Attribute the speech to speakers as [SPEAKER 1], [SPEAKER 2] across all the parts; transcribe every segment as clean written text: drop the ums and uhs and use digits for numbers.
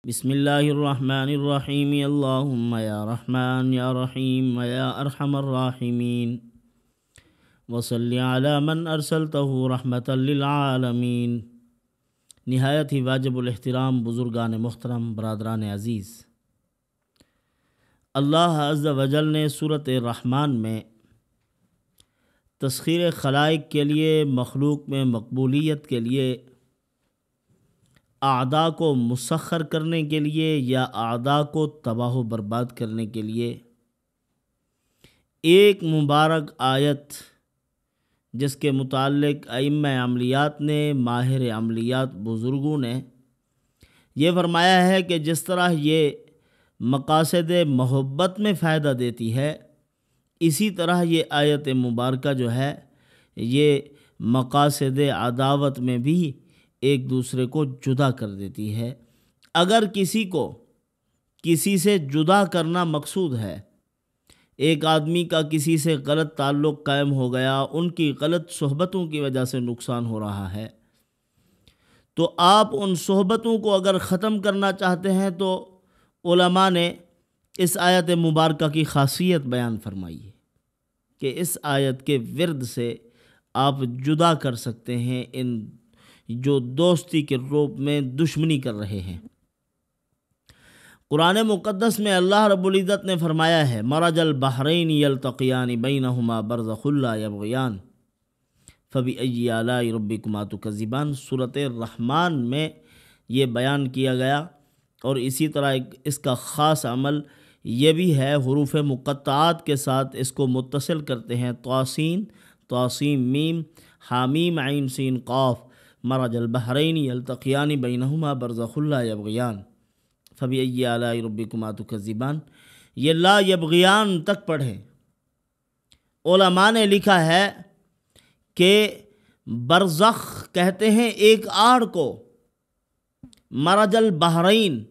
[SPEAKER 1] بسم اللہ الرحمن الرحیم اللہم یا رحمن یا رحیم یا ارحم الراحمین وصلی علی من ارسلتہ رحمتا للعالمین۔ نہایت ہی واجب الاحترام بزرگان محترم، برادران عزیز، اللہ عز و جل نے سورۃ الرحمن میں تسخیر خلائق کے لیے، مخلوق میں مقبولیت کے لیے، اعداء کو مسخر کرنے کے لیے یا اعداء کو تباہ و برباد کرنے کے لیے ایک مبارک آیت، جس کے متعلق ائمہ عملیات نے، ماہر عملیات بزرگوں نے یہ فرمایا ہے کہ جس طرح یہ مقاصد محبت میں فائدہ دیتی ہے، اسی طرح یہ آیت مبارکہ جو ہے یہ مقاصد عداوت میں بھی ایک دوسرے کو جدا کر دیتی ہے۔ اگر کسی کو کسی سے جدا کرنا مقصود ہے، ایک آدمی کا کسی سے غلط تعلق قائم ہو گیا، ان کی غلط صحبتوں کی وجہ سے نقصان ہو رہا ہے، تو آپ ان صحبتوں کو اگر ختم کرنا چاہتے ہیں تو علماء نے اس آیت مبارکہ کی خاصیت بیان فرمائی ہے کہ اس آیت کے ورد سے آپ جدا کر سکتے ہیں ان جو دوستی کے روپ میں دشمنی کر رہے ہیں۔ قرآن مقدس میں اللہ رب العزت نے فرمایا ہے مرج البحرین یلتقیان بینہما برزخ لا یبغیان فبأی آلاء ربکما تکذبان۔ سورۃ الرحمن میں یہ بیان کیا گیا، اور اسی طرح اس کا خاص عمل یہ بھی ہے، حروف مقطعات کے ساتھ اس کو متصل کرتے ہیں، طاسین طاسیم میم حامیم عین سین قاف، مرج البحرین یلتقیان بینہما برزخ لا یبغیان فبأی آلاء ربکما تکذبان۔ یہ لا یبغیان تک پڑھیں۔ علماء نے لکھا ہے کہ برزخ کہتے ہیں ایک آڑ کو، مرج البحرین،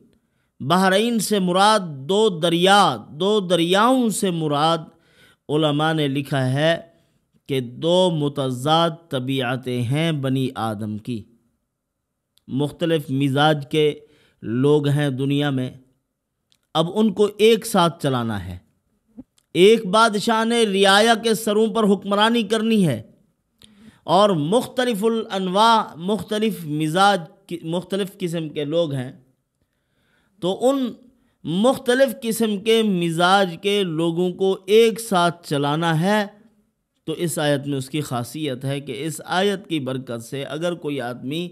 [SPEAKER 1] بحرین سے مراد دو دریاؤں سے مراد علماء نے لکھا ہے کہ دو متضاد طبیعتیں ہیں بنی آدم کی، مختلف مزاج کے لوگ ہیں دنیا میں، اب ان کو ایک ساتھ چلانا ہے۔ ایک بادشاہ نے رعایا کے سروں پر حکمرانی کرنی ہے، اور مختلف الانواع، مختلف مزاج، مختلف قسم کے لوگ ہیں، تو ان مختلف قسم کے مزاج کے لوگوں کو ایک ساتھ چلانا ہے۔ تو اس آیت میں اس کی خاصیت ہے کہ اس آیت کی برکت سے اگر کوئی آدمی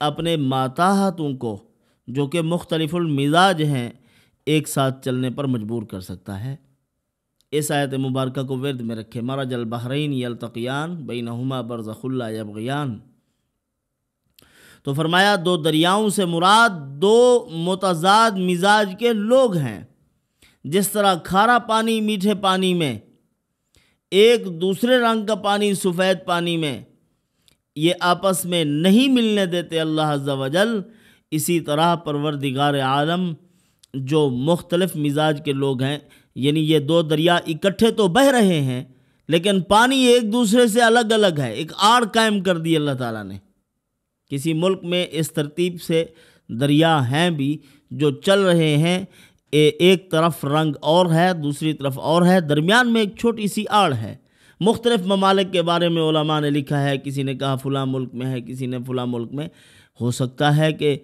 [SPEAKER 1] اپنے ماتحتوں کو، جو کہ مختلف المزاج ہیں، ایک ساتھ چلنے پر مجبور کر سکتا ہے۔ اس آیت مبارکہ کو ورد میں رکھے، مرج البحرین یلتقیان بینہما برزخ لا یبغیان۔ تو فرمایا دو دریاؤں سے مراد دو متضاد مزاج کے لوگ ہیں۔ جس طرح کھارا پانی میٹھے پانی میں، ایک دوسرے رنگ کا پانی سفید پانی میں، یہ آپس میں نہیں ملنے دیتے اللہ عز و جل، اسی طرح پروردگار عالم جو مختلف مزاج کے لوگ ہیں، یعنی یہ دو دریا اکٹھے تو بہہ رہے ہیں لیکن پانی ایک دوسرے سے الگ الگ ہے، ایک آڑ قائم کر دی اللہ تعالیٰ نے۔ کسی ملک میں اس ترتیب سے دریا ہیں بھی جو چل رہے ہیں، ایک طرف رنگ اور ہے، دوسری طرف اور ہے، درمیان میں ایک چھوٹی سی آڑ ہے۔ مختلف ممالک کے بارے میں علماء نے لکھا ہے، کسی نے کہا فلاں ملک میں ہے، کسی نے فلاں ملک میں، ہو سکتا ہے کہ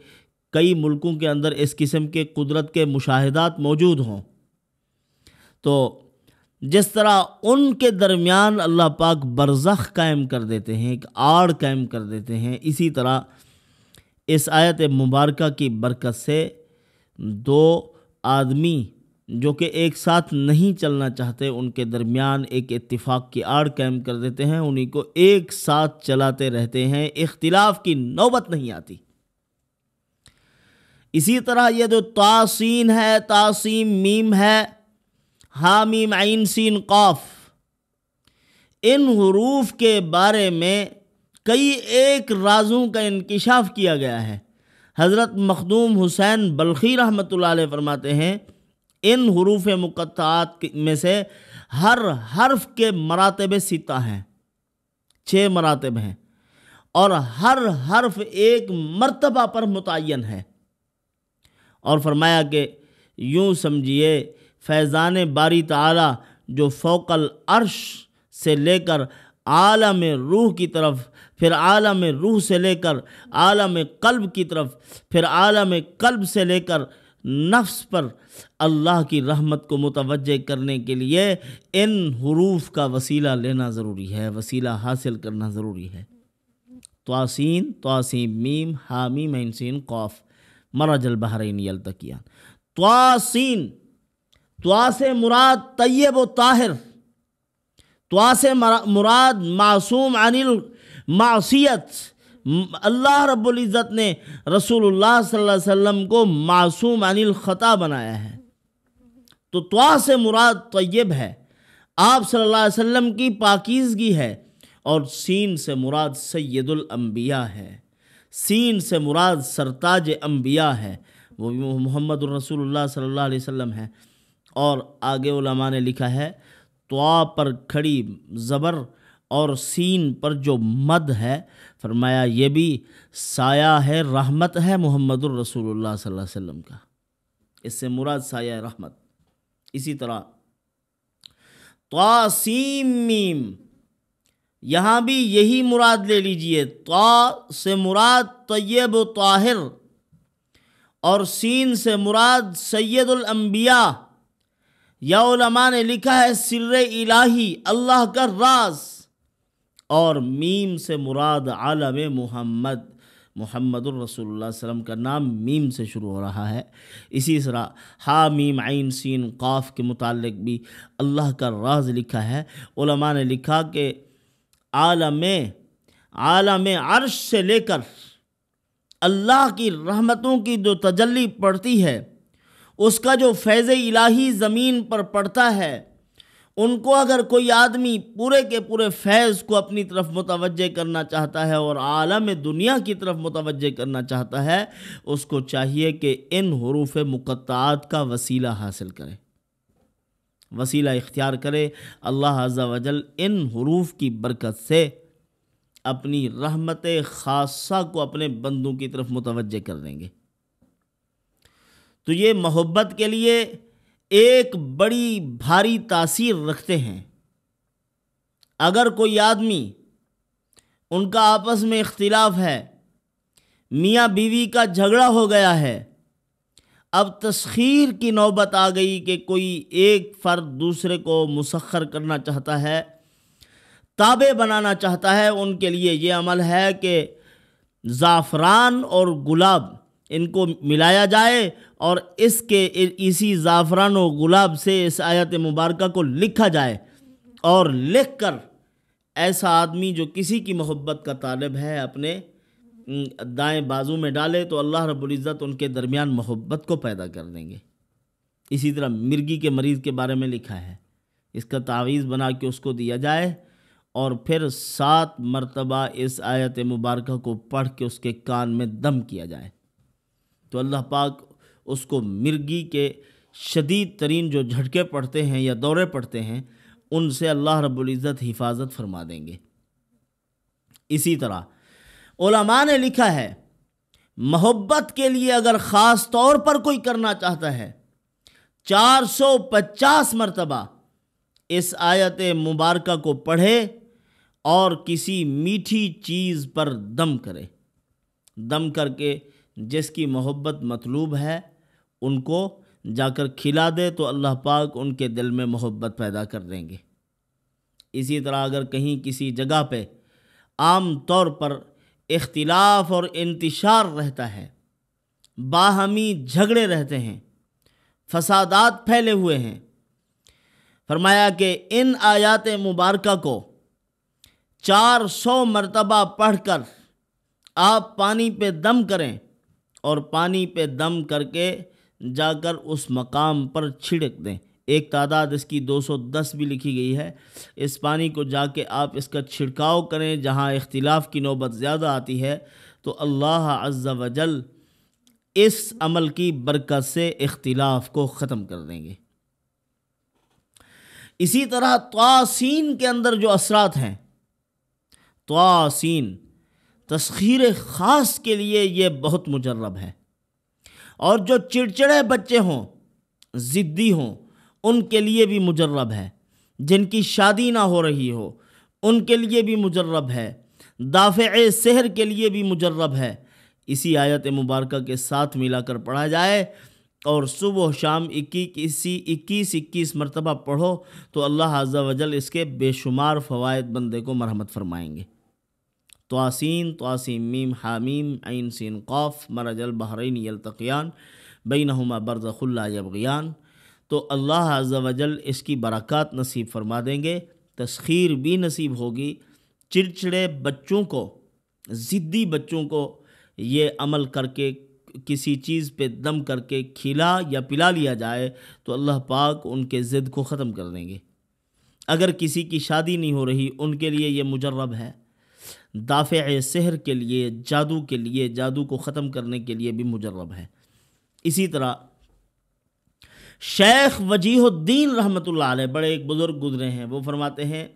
[SPEAKER 1] کئی ملکوں کے اندر اس قسم کے قدرت کے مشاہدات موجود ہوں۔ تو جس طرح ان کے درمیان اللہ پاک برزخ قائم کر دیتے ہیں، ایک آڑ قائم کر دیتے ہیں، اسی طرح اس آیت مبارکہ کی برکت سے دو آدمی جو کہ ایک ساتھ نہیں چلنا چاہتے، ان کے درمیان ایک اتفاق کی آڑ قائم کر دیتے ہیں، انہی کو ایک ساتھ چلاتے رہتے ہیں، اختلاف کی نوبت نہیں آتی۔ اسی طرح یہ جو طاسین ہے، طاسیم میم ہے، حامیم عین سین قاف، ان حروف کے بارے میں کئی ایک رازوں کا انکشاف کیا گیا ہے۔ حضرت مخدوم حسین بلخی رحمۃ اللہ علیہ فرماتے ہیں ان حروف مقطعات میں سے ہر حرف کے مراتب 6 ہیں، 6 مراتب ہیں، اور ہر حرف ایک مرتبہ پر متعین ہے، اور فرمایا کہ یوں سمجھیے فیضان باری تعالی جو فوق العرش سے لے کر عالم روح کی طرف، پھر عالم روح سے لے کر عالم قلب کی طرف، پھر عالم قلب سے لے کر نفس پر اللہ کی رحمت کو متوجہ کرنے کے لیے ان حروف کا وسیلہ لینا ضروری ہے، وسیلہ حاصل کرنا ضروری ہے۔ طاسین طاسیم میم حامیم عین سین قاف مرج البحرین یلتقیان۔ طاسین، طا سے مراد طیب و طاہر، طا سے مراد معصوم عن المعصیت۔ اللہ رب العزت نے رسول اللہ صلی اللہ علیہ وسلم کو معصوم عن الخطا بنایا ہے، تو طا سے مراد طیب ہے، آپ صلی اللہ علیہ وسلم کی پاکیزگی ہے، اور سین سے مراد سید الانبیاء ہے، سین سے مراد سرتاج انبیاء ہے، وہ محمد الرسول اللہ صلی اللہ علیہ وسلم ہے۔ اور آگے علماء نے لکھا ہے طا پر کھڑی زبر اور سین پر جو مد ہے، فرمایا یہ بھی سایہ ہے، رحمت ہے محمد الرسول اللہ صلی اللہ علیہ وسلم کا، اس سے مراد سایہ رحمت۔ اسی طرح طاسیم میم، یہاں بھی یہی مراد لے لیجئے، طا سے مراد طیب و طاہر اور سین سے مراد سید الانبیاء، یا علماء نے لکھا ہے سر الہی، اللہ کا راز، اور میم سے مراد عالم محمد، محمد الرسول اللہ صلی اللہ علیہ وسلم کا نام میم سے شروع ہو رہا ہے۔ اسی طرح ہا میم عین سین قاف کے متعلق بھی اللہ کا راز لکھا ہے۔ علماء نے لکھا کہ عالم عرش سے لے کر اللہ کی رحمتوں کی جو تجلی پڑتی ہے، اس کا جو فیض الہی زمین پر پڑتا ہے، ان کو اگر کوئی آدمی پورے کے پورے فیض کو اپنی طرف متوجہ کرنا چاہتا ہے اور عالم دنیا کی طرف متوجہ کرنا چاہتا ہے، اس کو چاہیے کہ ان حروف مقطعات کا وسیلہ حاصل کرے، وسیلہ اختیار کرے۔ اللہ عز و جل ان حروف کی برکت سے اپنی رحمت خاصہ کو اپنے بندوں کی طرف متوجہ کر دیں گے۔ تو یہ محبت کے لیے ایک بڑی بھاری تاثیر رکھتے ہیں۔ اگر کوئی آدمی، ان کا آپس میں اختلاف ہے، میاں بیوی کا جھگڑا ہو گیا ہے، اب تسخیر کی نوبت آ گئی کہ کوئی ایک فرد دوسرے کو مسخر کرنا چاہتا ہے، تابع بنانا چاہتا ہے، ان کے لیے یہ عمل ہے کہ زعفران اور گلاب ان کو ملایا جائے اور اسی زعفران و گلاب سے اس آیت مبارکہ کو لکھا جائے، اور لکھ کر ایسا آدمی جو کسی کی محبت کا طالب ہے اپنے دائیں بازو میں ڈالے تو اللہ رب العزت ان کے درمیان محبت کو پیدا کر دیں گے۔ اسی طرح مرگی کے مریض کے بارے میں لکھا ہے، اس کا تعویذ بنا کے اس کو دیا جائے اور پھر 7 مرتبہ اس آیت مبارکہ کو پڑھ کے اس کے کان میں دم کیا جائے تو اللہ پاک اس کو مرگی کے شدید ترین جو جھٹکے پڑتے ہیں یا دورے پڑتے ہیں ان سے اللہ رب العزت حفاظت فرما دیں گے۔ اسی طرح علماء نے لکھا ہے محبت کے لیے اگر خاص طور پر کوئی کرنا چاہتا ہے 450 مرتبہ اس آیت مبارکہ کو پڑھے اور کسی میٹھی چیز پر دم کرے، دم کر کے جس کی محبت مطلوب ہے ان کو جا کر کھلا دے تو اللہ پاک ان کے دل میں محبت پیدا کر دیں گے۔ اسی طرح اگر کہیں کسی جگہ پہ عام طور پر اختلاف اور انتشار رہتا ہے، باہمی جھگڑے رہتے ہیں، فسادات پھیلے ہوئے ہیں، فرمایا کہ ان آیات مبارکہ کو 400 مرتبہ پڑھ کر آپ پانی پہ دم کریں اور پانی پہ دم کر کے جا کر اس مقام پر چھڑک دیں۔ ایک تعداد اس کی 210 بھی لکھی گئی ہے۔ اس پانی کو جا کے آپ اس کا چھڑکاؤ کریں جہاں اختلاف کی نوبت زیادہ آتی ہے تو اللہ عز و جل اس عمل کی برکت سے اختلاف کو ختم کر دیں گے۔ اسی طرح طاسین کے اندر جو اثرات ہیں، طاسین تسخیر خاص کے لیے یہ بہت مجرب ہے، اور جو چڑچڑے بچے ہوں، ضدی ہوں، ان کے لیے بھی مجرب ہے۔ جن کی شادی نہ ہو رہی ہو ان کے لیے بھی مجرب ہے۔ دافع سحر کے لیے بھی مجرب ہے۔ اسی آیت مبارکہ کے ساتھ ملا کر پڑھا جائے اور صبح و شام 21 مرتبہ پڑھو تو اللہ عز و جل اس کے بے شمار فوائد بندے کو مرحمت فرمائیں گے۔ طاسین طاسیم میم حامیم عین سین قاف مرج البحرین یلتقیان بینہما برزخ لا یبغیان۔ تو اللہ عز و جل اس کی برکات نصیب فرما دیں گے، تسخیر بھی نصیب ہوگی۔ چڑچڑے بچوں کو، ضدی بچوں کو یہ عمل کر کے کسی چیز پہ دم کر کے کھلا یا پلا لیا جائے تو اللہ پاک ان کے ضد کو ختم کر دیں گے۔ اگر کسی کی شادی نہیں ہو رہی ان کے لیے یہ مجرب ہے۔ دافع سحر کے لیے، جادو کے لیے، جادو کو ختم کرنے کے لیے بھی مجرب ہے۔ اسی طرح شیخ وجیہ الدین رحمۃ اللہ علیہ، بڑے ایک بزرگ گزرے ہیں، وہ فرماتے ہیں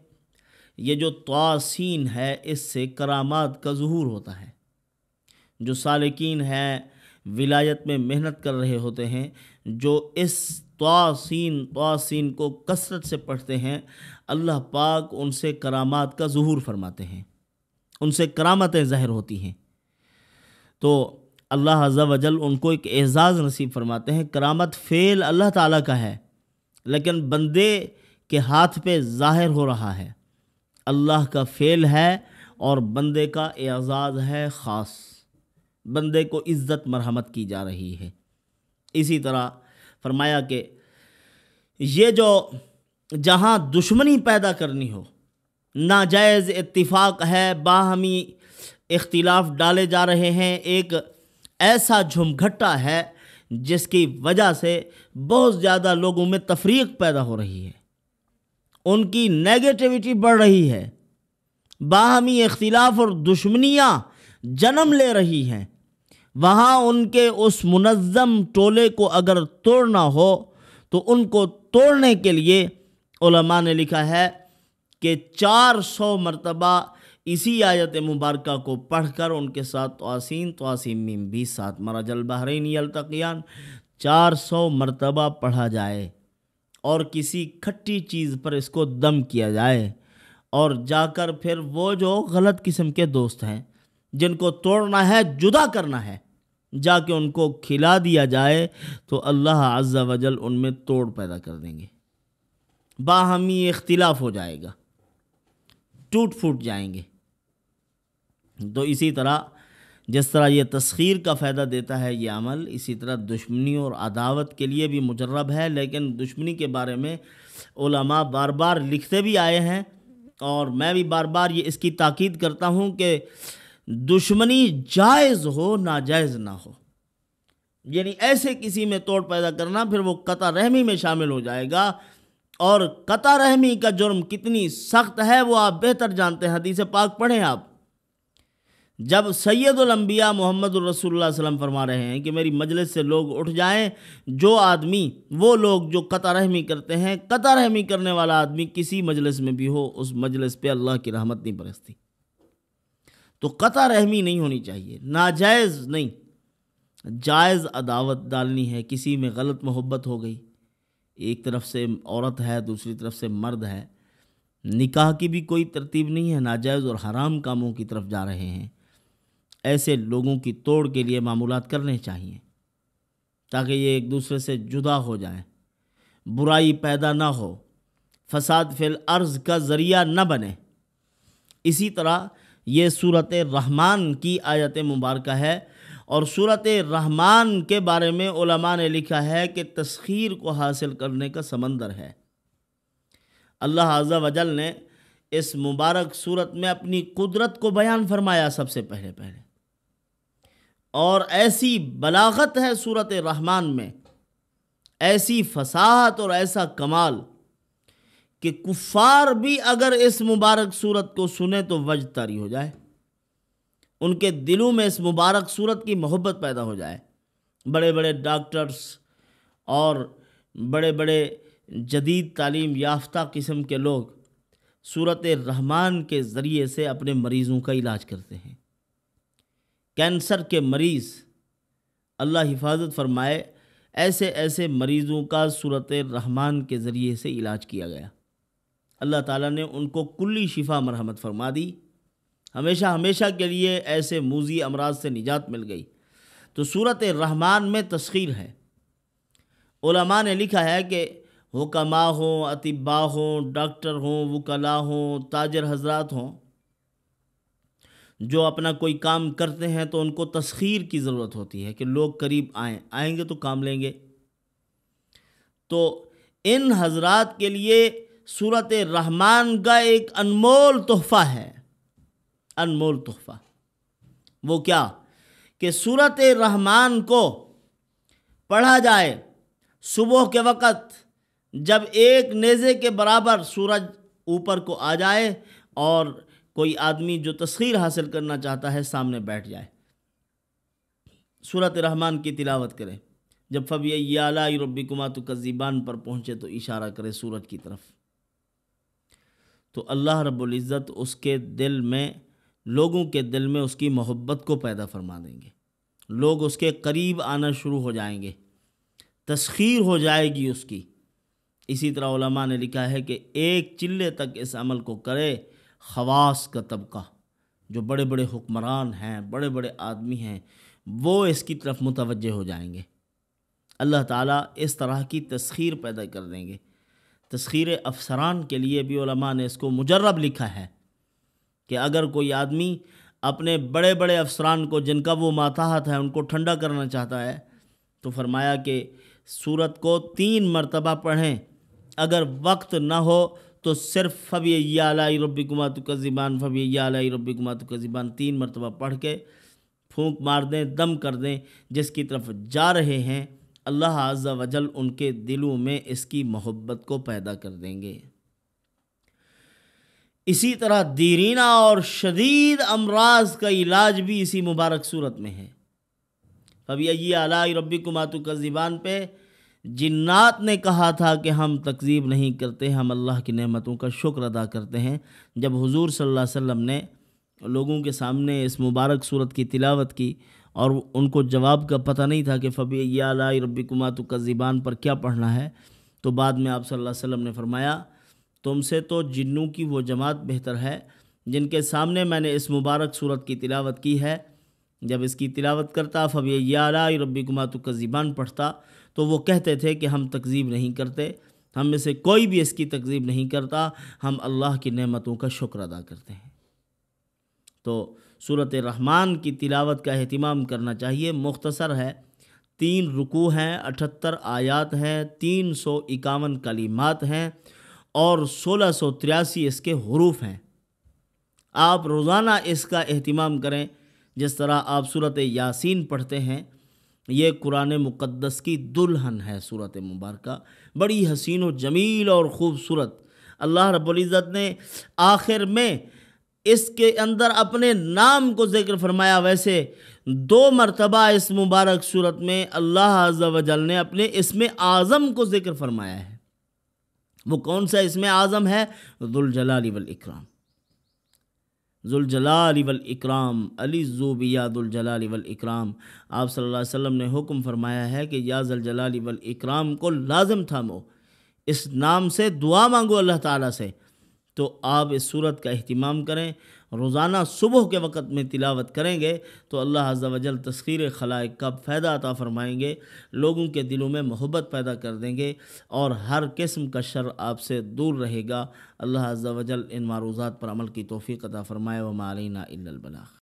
[SPEAKER 1] یہ جو طاسین ہے اس سے کرامات کا ظہور ہوتا ہے۔ جو سالکین ہیں، ولایت میں محنت کر رہے ہوتے ہیں، جو اس طاسین کو کثرت سے پڑھتے ہیں، اللہ پاک ان سے کرامات کا ظہور فرماتے ہیں، ان سے کرامتیں ظاہر ہوتی ہیں۔ تو اللہ عز و جل ان کو ایک اعزاز نصیب فرماتے ہیں۔ کرامت فعل اللہ تعالیٰ کا ہے لیکن بندے کے ہاتھ پہ ظاہر ہو رہا ہے، اللہ کا فعل ہے اور بندے کا اعزاز ہے خاص، بندے کو عزت مرحمت کی جا رہی ہے۔ اسی طرح فرمایا کہ یہ جو جہاں دشمنی پیدا کرنی ہو، ناجائز اتفاق ہے، باہمی اختلاف ڈالے جا رہے ہیں، ایک ایسا جھمگھٹا ہے جس کی وجہ سے بہت زیادہ لوگوں میں تفریق پیدا ہو رہی ہے، ان کی نیگیٹیوٹی بڑھ رہی ہے، باہمی اختلاف اور دشمنیاں جنم لے رہی ہیں۔ وہاں ان کے اس منظم ٹولے کو اگر توڑنا ہو تو ان کو توڑنے کے لیے علماء نے لکھا ہے کہ 400 مرتبہ اسی آیت مبارکہ کو پڑھ کر ان کے ساتھ طاسین میم بھی ساتھ مرج البحرین یلتقیان 400 مرتبہ پڑھا جائے اور کسی کھٹی چیز پر اس کو دم کیا جائے، اور جا کر پھر وہ جو غلط قسم کے دوست ہیں جن کو توڑنا ہے، جدا کرنا ہے، جا کے ان کو کھلا دیا جائے تو اللہ عز و جل ان میں توڑ پیدا کر دیں گے، باہمی اختلاف ہو جائے گا، ٹوٹ پھوٹ جائیں گے۔ تو اسی طرح جس طرح یہ تسخیر کا فائدہ دیتا ہے یہ عمل، اسی طرح دشمنی اور عداوت کے لیے بھی مجرب ہے۔ لیکن دشمنی کے بارے میں علماء بار بار لکھتے بھی آئے ہیں اور میں بھی بار بار یہ اس کی تاکید کرتا ہوں کہ دشمنی جائز ہو، ناجائز نہ ہو۔ یعنی ایسے کسی میں توڑ پیدا کرنا پھر وہ قطع رحمی میں شامل ہو جائے گا، اور قطع رحمی کا جرم کتنی سخت ہے وہ آپ بہتر جانتے ہیں، حدیث پاک پڑھیں آپ۔ جب سید الانبیاء محمد الرسول اللہ صلی اللہ علیہ وسلم فرما رہے ہیں کہ میری مجلس سے لوگ اٹھ جائیں، جو آدمی، وہ لوگ جو قطع رحمی کرتے ہیں، قطع رحمی کرنے والا آدمی کسی مجلس میں بھی ہو، اس مجلس پہ اللہ کی رحمت نہیں برستی۔ تو قطع رحمی نہیں ہونی چاہیے، ناجائز نہیں، جائز عداوت ڈالنی ہے۔ کسی میں غلط محبت ہو گئی، ایک طرف سے عورت ہے دوسری طرف سے مرد ہے، نکاح کی بھی کوئی ترتیب نہیں ہے، ناجائز اور حرام کاموں کی طرف جا رہے ہیں، ایسے لوگوں کی توڑ کے لیے معمولات کرنے چاہیے تاکہ یہ ایک دوسرے سے جدا ہو جائیں، برائی پیدا نہ ہو، فساد فی الارض کا ذریعہ نہ بنے۔ اسی طرح یہ سورۃ رحمان کی آیت مبارکہ ہے، اور سورۃ رحمان کے بارے میں علماء نے لکھا ہے کہ تسخیر کو حاصل کرنے کا سمندر ہے۔ اللہ عز و جل نے اس مبارک سورت میں اپنی قدرت کو بیان فرمایا سب سے پہلے اور ایسی بلاغت ہے سورۃ رحمان میں، ایسی فصاحت اور ایسا کمال کہ کفار بھی اگر اس مبارک سورت کو سنیں تو وجد طاری ہو جائے، ان کے دلوں میں اس مبارک سورت کی محبت پیدا ہو جائے۔ بڑے بڑے ڈاکٹرز اور بڑے بڑے جدید تعلیم یافتہ قسم کے لوگ سورۃ رحمان کے ذریعے سے اپنے مریضوں کا علاج کرتے ہیں۔ کینسر کے مریض اللہ حفاظت فرمائے، ایسے ایسے مریضوں کا سورۃ الرحمن کے ذریعے سے علاج کیا گیا، اللہ تعالیٰ نے ان کو کلی شفا مرحمت فرما دی، ہمیشہ ہمیشہ کے لیے ایسے موذی امراض سے نجات مل گئی۔ تو سورۃ الرحمن میں تسخیر ہے۔ علماء نے لکھا ہے کہ حکماء ہوں، اطباء ہوں، ڈاکٹر ہوں، وکلاء ہوں، تاجر حضرات ہوں، جو اپنا کوئی کام کرتے ہیں تو ان کو تسخیر کی ضرورت ہوتی ہے کہ لوگ قریب آئیں گے تو کام لیں گے۔ تو ان حضرات کے لیے سورۃ الرحمن کا ایک انمول تحفہ ہے، انمول تحفہ۔ وہ کیا کہ سورۃ الرحمن کو پڑھا جائے صبح کے وقت، جب ایک نیزے کے برابر سورج اوپر کو آ جائے اور کوئی آدمی جو تسخیر حاصل کرنا چاہتا ہے سامنے بیٹھ جائے، سورۃ الرحمن کی تلاوت کرے، جب فَبِأَيِّ آلَاءِ رَبِّكُمَا تُكَذِّبَانِ پر پہنچے تو اشارہ کرے سورج کی طرف، تو اللہ رب العزت اس کے دل میں، لوگوں کے دل میں اس کی محبت کو پیدا فرما دیں گے، لوگ اس کے قریب آنا شروع ہو جائیں گے، تسخیر ہو جائے گی اس کی۔ اسی طرح علماء نے لکھا ہے کہ ایک چلے تک اس عمل کو کرے خواص کا طبقہ، جو بڑے بڑے حکمران ہیں، بڑے بڑے آدمی ہیں، وہ اس کی طرف متوجہ ہو جائیں گے۔ اللہ تعالیٰ اس طرح کی تسخیر پیدا کر دیں گے۔ تسخیر افسران کے لیے بھی علماء نے اس کو مجرب لکھا ہے کہ اگر کوئی آدمی اپنے بڑے بڑے افسران کو، جن کا وہ ماتحت ہے، ان کو ٹھنڈا کرنا چاہتا ہے تو فرمایا کہ سورت کو 3 مرتبہ پڑھیں، اگر وقت نہ ہو تو صرف فَبِأَيِّ آلَاءِ رَبِّكُمَا تُكَذِّبَانِ فَبِأَيِّ آلَاءِ رَبِّكُمَا تُكَذِّبَانِ 3 مرتبہ پڑھ کے پھونک مار دیں، دم کر دیں، جس کی طرف جا رہے ہیں اللہ عز و جل ان کے دلوں میں اس کی محبت کو پیدا کر دیں گے۔ اسی طرح دیرینہ اور شدید امراض کا علاج بھی اسی مبارک صورت میں ہے۔ فَبِأَيِّ آلَاءِ رَبِّكُمَا تُكَذِّبَانِ پہ جنات نے کہا تھا کہ ہم تکذیب نہیں کرتے، ہم اللہ کی نعمتوں کا شکر ادا کرتے ہیں۔ جب حضور صلی اللہ علیہ وسلم نے لوگوں کے سامنے اس مبارک صورت کی تلاوت کی اور ان کو جواب کا پتہ نہیں تھا کہ فَبِأَيِّ آلَاءِ رَبِّكُمَا تُكَذِّبَانِ پر کیا پڑھنا ہے، تو بعد میں آپ صلی اللہ علیہ وسلم نے فرمایا تم سے تو جنوں کی وہ جماعت بہتر ہے جن کے سامنے میں نے اس مبارک صورت کی تلاوت کی ہے۔ جب اس کی تلاوت کرتا فَبِأَيِّ آلَاءِ رَبِّكُمَا تُكَذِّبَانِ پڑھتا تو وہ کہتے تھے کہ ہم تکذیب نہیں کرتے، ہم میں سے کوئی بھی اس کی تکذیب نہیں کرتا، ہم اللہ کی نعمتوں کا شکر ادا کرتے ہیں۔ تو سورۃ الرحمن کی تلاوت کا اہتمام کرنا چاہیے۔ مختصر ہے، 3 رکوع ہیں، 78 آیات ہیں، 351 کلمات ہیں اور 1683 اس کے حروف ہیں۔ آپ روزانہ اس کا اہتمام کریں، جس طرح آپ سورۃ یاسین پڑھتے ہیں۔ یہ قرآن مقدس کی دلہن ہے سورۃ مبارکہ، بڑی حسین و جمیل اور خوبصورت۔ اللہ رب العزت نے آخر میں اس کے اندر اپنے نام کو ذکر فرمایا، ویسے 2 مرتبہ اس مبارک صورت میں اللہ عز و جل نے اپنے اسم اعظم کو ذکر فرمایا ہے۔ وہ کون سا اسم اعظم ہے؟ ذوالجلال والاکرام، ذوالجلال والاکرام، علی ذو ذوالجلال والاکرام۔ آپ صلی اللہ علیہ وسلم نے حکم فرمایا ہے کہ یا ذوالجلال والاکرام کو لازم تھامو، اس نام سے دعا مانگو اللہ تعالیٰ سے۔ تو آپ اس صورت کا اہتمام کریں، روزانہ صبح کے وقت میں تلاوت کریں گے تو اللہ عز و جل تسخیر خلائق کا فائدہ عطا فرمائیں گے، لوگوں کے دلوں میں محبت پیدا کر دیں گے اور ہر قسم کا شر آپ سے دور رہے گا۔ اللہ عز و جل ان معروضات پر عمل کی توفیق عطا فرمائے۔ وما علینا الا البلاغ۔